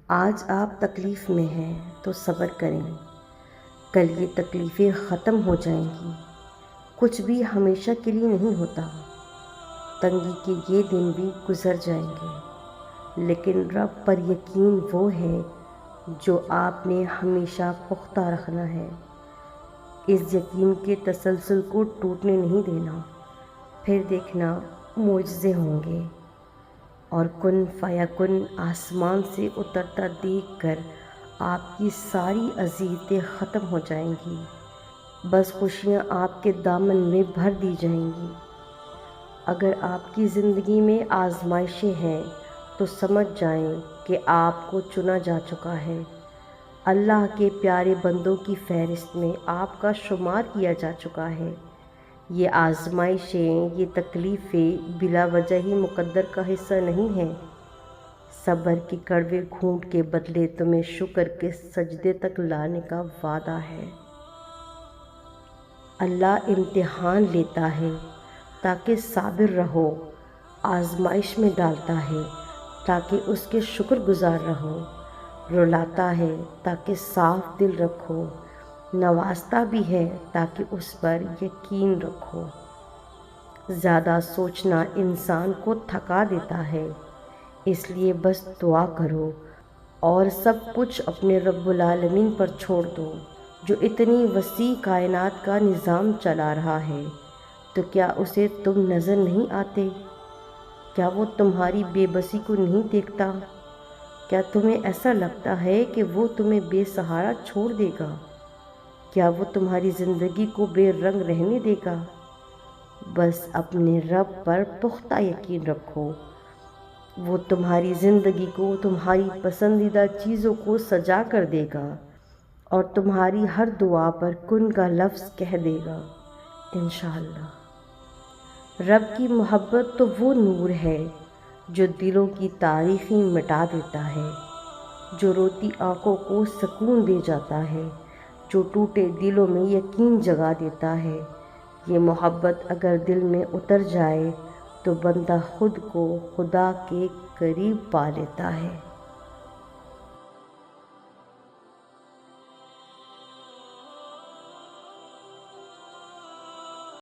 آج آپ تکلیف میں ہیں تو صبر کریں، کل یہ تکلیفیں ختم ہو جائیں گی۔ کچھ بھی ہمیشہ کے لیے نہیں ہوتا، تنگی کے یہ دن بھی گزر جائیں گے، لیکن رب پر یقین وہ ہے جو آپ نے ہمیشہ پختہ رکھنا ہے۔ اس یقین کے تسلسل کو ٹوٹنے نہیں دینا، پھر دیکھنا معجزے ہوں گے، اور کن فیکن آسمان سے اترتا دیکھ کر آپ کی ساری اذیتیں ختم ہو جائیں گی، بس خوشیاں آپ کے دامن میں بھر دی جائیں گی۔ اگر آپ کی زندگی میں آزمائشیں ہیں تو سمجھ جائیں کہ آپ کو چنا جا چکا ہے۔ اللہ کے پیارے بندوں کی فہرست میں آپ کا شمار کیا جا چکا ہے۔ یہ آزمائشیں، یہ تکلیفیں بلا وجہ ہی مقدر کا حصہ نہیں ہیں۔ صبر کے کڑوے گھونٹ کے بدلے تمہیں شکر کے سجدے تک لانے کا وعدہ ہے۔ اللہ امتحان لیتا ہے تاکہ صابر رہو، آزمائش میں ڈالتا ہے تاکہ اس کے شکر گزار رہو، رلاتا ہے تاکہ صاف دل رکھو، نوازتا بھی ہے تاکہ اس پر یقین رکھو۔ زیادہ سوچنا انسان کو تھکا دیتا ہے، اس لیے بس دعا کرو اور سب کچھ اپنے رب العالمین پر چھوڑ دو، جو اتنی وسیع کائنات کا نظام چلا رہا ہے۔ تو کیا اسے تم نظر نہیں آتے؟ کیا وہ تمہاری بے بسی کو نہیں دیکھتا؟ کیا تمہیں ایسا لگتا ہے کہ وہ تمہیں بے سہارا چھوڑ دے گا؟ کیا وہ تمہاری زندگی کو بے رنگ رہنے دے گا؟ بس اپنے رب پر پختہ یقین رکھو، وہ تمہاری زندگی کو تمہاری پسندیدہ چیزوں کو سجا کر دے گا اور تمہاری ہر دعا پر کن کا لفظ کہہ دے گا، انشاءاللہ۔ رب کی محبت تو وہ نور ہے جو دلوں کی تاریکی مٹا دیتا ہے، جو روتی آنکھوں کو سکون دے جاتا ہے، جو ٹوٹے دلوں میں یقین جگا دیتا ہے۔ یہ محبت اگر دل میں اتر جائے تو بندہ خود کو خدا کے قریب پا لیتا ہے۔